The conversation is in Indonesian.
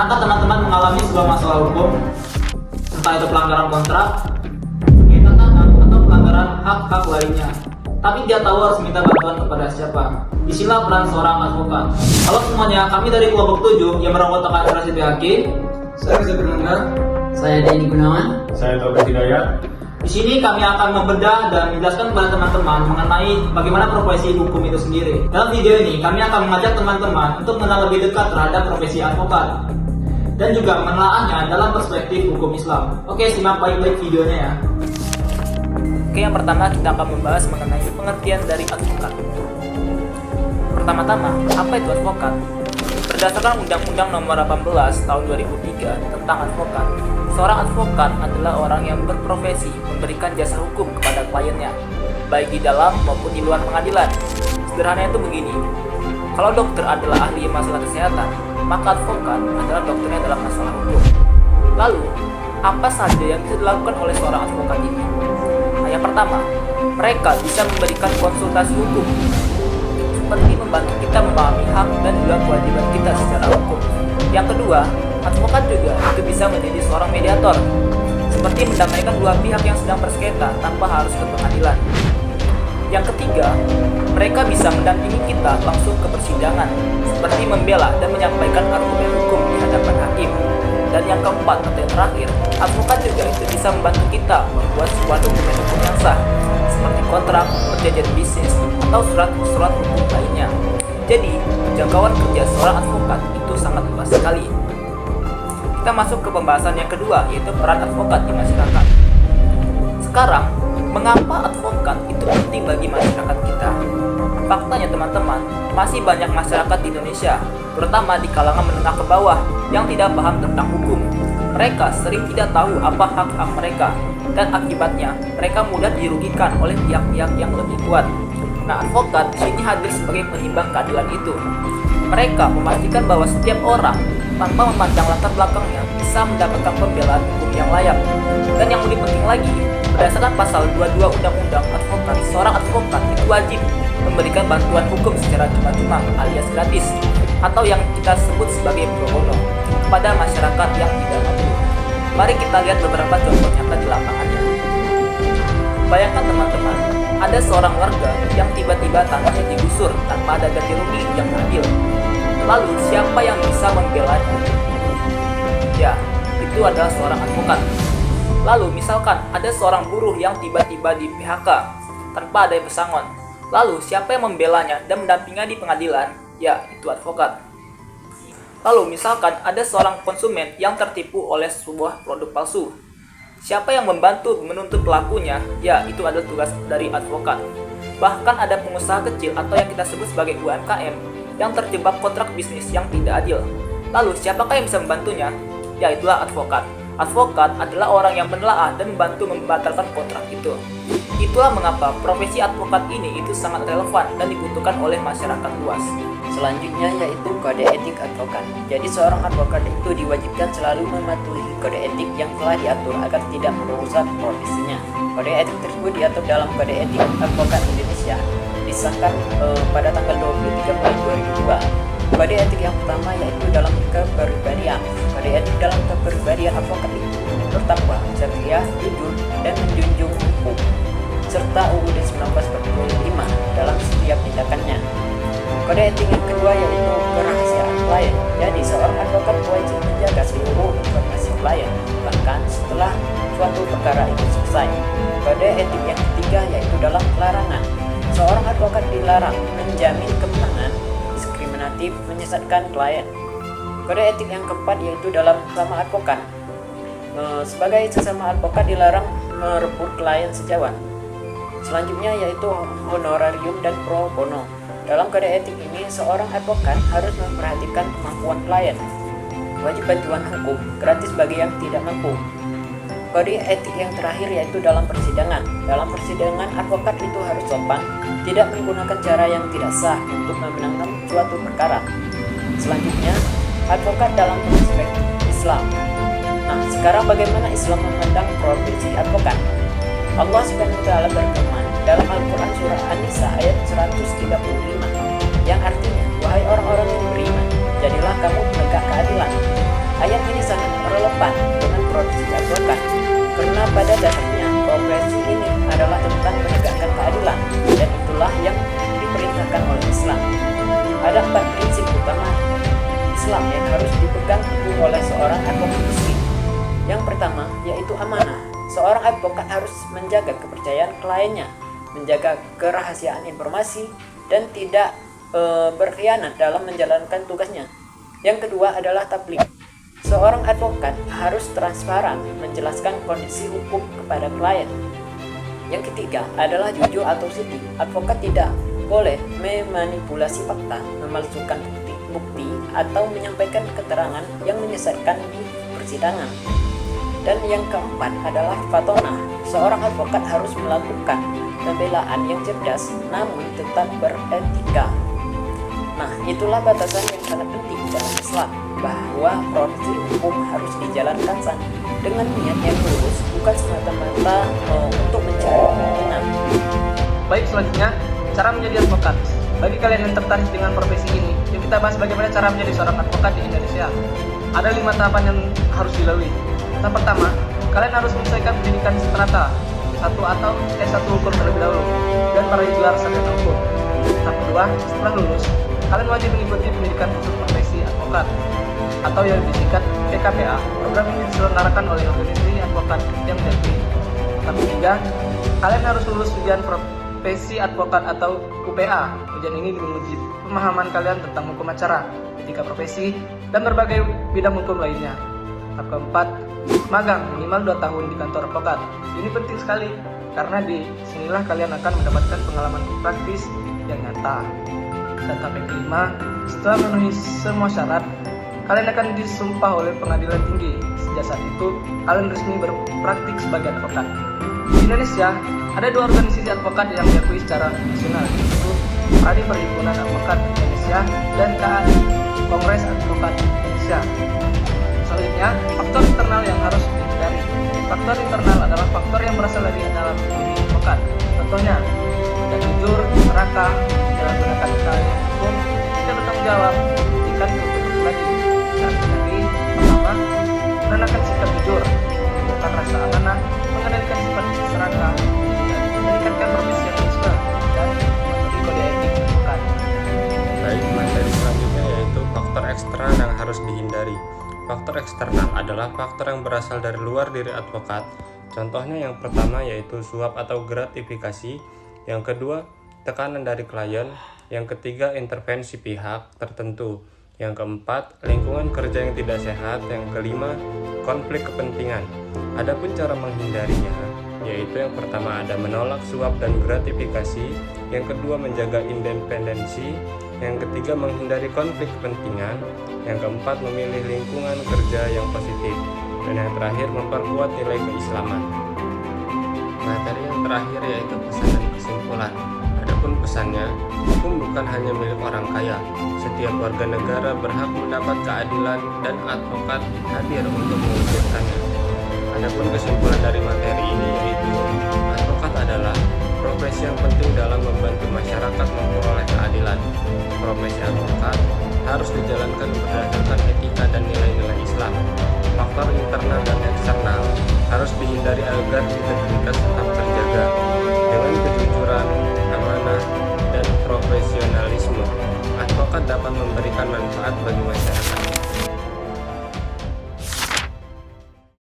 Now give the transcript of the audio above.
Pernahkah teman-teman mengalami sebuah masalah hukum, entah itu pelanggaran kontrak, sengketa tanah, atau pelanggaran hak-hak lainnya, tapi dia tahu harus minta bantuan kepada siapa? Disinilah peran seorang advokat. Halo semuanya, kami dari kelompok 7 yang beranggotakan Rasid Hakim. Saya bisa berlenggar. Saya Denny Gunawan. Saya Taufik Hidayat. Di sini kami akan membedah dan menjelaskan kepada teman-teman mengenai bagaimana profesi hukum itu sendiri. Dalam video ini, kami akan mengajak teman-teman untuk mengenal lebih dekat terhadap profesi advokat dan juga menelaahnya dalam perspektif hukum Islam. Oke, simak baik-baik videonya ya. Oke, yang pertama kita akan membahas mengenai pengertian dari advokat. Pertama-tama, apa itu advokat? Berdasarkan Undang-Undang Nomor 18 Tahun 2003 tentang advokat, seorang advokat adalah orang yang berprofesi memberikan jasa hukum kepada kliennya, baik di dalam maupun di luar pengadilan. Sederhananya itu begini, kalau dokter adalah ahli masalah kesehatan, maka advokat adalah dokternya dalam masalah hukum. Lalu, apa saja yang bisa dilakukan oleh seorang advokat ini? Nah, yang pertama, mereka bisa memberikan konsultasi hukum, seperti membantu kita memahami hak dan juga kewajiban kita secara hukum. Yang kedua, advokat juga itu bisa menjadi seorang mediator, seperti mendamaikan dua pihak yang sedang bersengketa tanpa harus ke pengadilan. Yang ketiga, mereka bisa mendampingi kita langsung ke persidangan, seperti membela dan menyampaikan argumen hukum di hadapan hakim. Dan yang keempat atau yang terakhir, advokat juga itu bisa membantu kita membuat sebuah dokumen hukum yang sah, seperti kontrak, perjanjian bisnis, atau surat-surat hukum lainnya. Jadi, jangkauan kerja seorang advokat itu sangat luas sekali. Kita masuk ke pembahasan yang kedua, yaitu peran advokat di masyarakat. Sekarang, mengapa advokat itu penting bagi masyarakat kita? Faktanya teman-teman, masih banyak masyarakat di Indonesia, terutama di kalangan menengah ke bawah, yang tidak paham tentang hukum. Mereka sering tidak tahu apa hak-hak mereka, dan akibatnya mereka mudah dirugikan oleh pihak-pihak yang lebih kuat. Nah, advokat di sini hadir sebagai pengimbang keadilan itu. Mereka memastikan bahwa setiap orang, tanpa memandang latar belakangnya, bisa mendapatkan pembelaan hukum yang layak. Dan yang lebih penting lagi, berdasarkan pasal 22 Undang-Undang Advokat, seorang advokat itu wajib memberikan bantuan hukum secara cuma-cuma alias gratis, atau yang kita sebut sebagai pro bono, kepada masyarakat yang tidak mampu. Mari kita lihat beberapa contoh nyata di lapangannya. Bayangkan teman-teman, ada seorang warga yang tiba-tiba tanahnya digusur tanpa ada ganti rugi yang adil. Lalu siapa yang bisa membelanya? Ya, itu adalah seorang advokat. Lalu misalkan ada seorang buruh yang tiba-tiba di PHK tanpa ada pesangon. Lalu siapa yang membelanya dan mendampinginya di pengadilan? Ya, itu advokat. Lalu misalkan ada seorang konsumen yang tertipu oleh sebuah produk palsu. Siapa yang membantu menuntut pelakunya? Ya, itu adalah tugas dari advokat. Bahkan ada pengusaha kecil atau yang kita sebut sebagai UMKM yang terjebak kontrak bisnis yang tidak adil. Lalu siapakah yang bisa membantunya? Ya, itulah advokat. Advokat adalah orang yang menelaah dan membantu membatalkan kontrak itu. Itulah mengapa profesi advokat ini itu sangat relevan dan dibutuhkan oleh masyarakat luas. Selanjutnya yaitu kode etik advokat. Jadi seorang advokat itu diwajibkan selalu mematuhi kode etik yang telah diatur agar tidak merusak profesinya. Kode etik tersebut diatur dalam Kode Etik Advokat Indonesia, disahkan pada tanggal 23 Maret 2002. Kode etik yang pertama yaitu dalam kepribadian. Kode etik dalam kepribadian advokat itu bertakwa, setia, jujur, dan menjunjung hukum, serta UUD 1945 dalam setiap tindakannya. Kode etik yang kedua yaitu kerahasiaan klien. Jadi seorang advokat wajib menjaga seluruh informasi klien, bahkan setelah suatu perkara itu selesai. Kode etik yang ketiga yaitu dalam larangan. Seorang advokat dilarang menjamin kemenangan diskriminatif menyesatkan klien. Kode etik yang keempat yaitu dalam sesama advokat. Sebagai sesama advokat dilarang merebut klien sejawat. Selanjutnya yaitu honorarium dan pro bono. Dalam kode etik ini, seorang advokat harus memperhatikan kemampuan klien. Wajib bantuan hukum gratis bagi yang tidak mampu. Kode etik yang terakhir yaitu dalam persidangan. Dalam persidangan, advokat itu harus sopan, tidak menggunakan cara yang tidak sah untuk memenangkan suatu perkara. Selanjutnya, advokat dalam perspektif Islam. Nah, sekarang bagaimana Islam memandang profesi advokat? Allah SWT berfirman dalam Al-Quran Surah An-Nisa ayat 135 yang artinya, wahai orang-orang yang beriman, jadilah kamu penegak keadilan. Ada 4 prinsip utama Islam yang harus dipegang teguh oleh seorang advokat muslim. Yang pertama yaitu amanah. Seorang advokat harus menjaga kepercayaan kliennya, menjaga kerahasiaan informasi, dan tidak berkhianat dalam menjalankan tugasnya. Yang kedua adalah tabligh. Seorang advokat harus transparan menjelaskan kondisi hukum kepada klien. Yang ketiga adalah jujur atau siti. Advokat tidak boleh memanipulasi fakta, memalsukan bukti atau menyampaikan keterangan yang menyesatkan di persidangan. Dan yang keempat adalah fatonah. Seorang advokat harus melakukan pembelaan yang cerdas namun tetap beretika. Nah, itulah batasan yang sangat penting dalam Islam, bahwa profesi hukum harus dijalankan dengan niat yang lurus, bukan semata-mata untuk mencari keuntungan. Baik, selanjutnya cara menjadi advokat. Bagi kalian yang tertarik dengan profesi ini, yuk kita bahas bagaimana cara menjadi seorang advokat di Indonesia. Ada 5 tahapan yang harus dilalui. Tahap pertama, kalian harus menyelesaikan pendidikan strata 1 atau S1 hukum terlebih dahulu dan meraih gelar sarjana hukum. Tahap kedua, setelah lulus, kalian wajib mengikuti pendidikan khusus profesi advokat atau yang disingkat PKPA. Program ini diselenggarakan oleh organisasi advokat yang diakui. Tahap ketiga, kalian harus lulus ujian profesi advokat atau UPA. Ujian ini menguji pemahaman kalian tentang hukum acara, etika profesi, dan berbagai bidang hukum lainnya. Tahap keempat, magang minimal 2 tahun di kantor advokat. Ini penting sekali karena di sinilah kalian akan mendapatkan pengalaman praktis yang nyata. Dan tahap yang kelima, setelah memenuhi semua syarat, kalian akan disumpah oleh pengadilan tinggi. Sejak saat itu, kalian resmi berpraktik sebagai advokat. Di Indonesia, ada 2 organisasi advokat yang diakui secara nasional, yaitu Pradi Perhimpunan Advokat Indonesia dan KAI, Kongres Advokat Indonesia. Selanjutnya, faktor internal yang harus dihindari. Faktor internal adalah faktor yang berasal dari dalam diri advokat. Contohnya, tidak jujur, serakah, dalam menggunakan keahlian hukum, tidak bertanggung jawab, buktikan untuk lagi. Cara menghindari, pertama, menanamkan sikap jujur, menunjukkan rasa amanah, mengendalikan sifat serakah, dan meningkatkan profesionalisme dan mematuhi kode etik advokat. Baik, materi selanjutnya yaitu faktor eksternal yang harus dihindari. Faktor eksternal adalah faktor yang berasal dari luar diri advokat. Contohnya yang pertama yaitu suap atau gratifikasi, yang kedua tekanan dari klien, yang ketiga intervensi pihak tertentu, yang keempat lingkungan kerja yang tidak sehat, yang kelima konflik kepentingan. Adapun cara menghindarinya, yaitu yang pertama ada menolak suap dan gratifikasi, yang kedua menjaga independensi, yang ketiga menghindari konflik kepentingan, yang keempat memilih lingkungan kerja yang positif, dan yang terakhir memperkuat nilai keislaman. Materi yang terakhir yaitu pesan dan kesimpulan. Adapun pesannya, hukum bukan hanya milik orang kaya. Setiap warga negara berhak mendapat keadilan dan advokat hadir untuk mewujudkannya. Adapun kesimpulan dari materi ini yaitu advokat adalah profesi yang penting dalam membantu masyarakat memperoleh keadilan. Profesi advokat harus dijalankan berdasarkan etika dan nilai-nilai Islam. Faktor internal dan eksternal harus dihindari agar integritas tetap terjaga. Dengan kejujuran, amanah, dan profesionalisme, advokat dapat memberikan manfaat bagi masyarakat.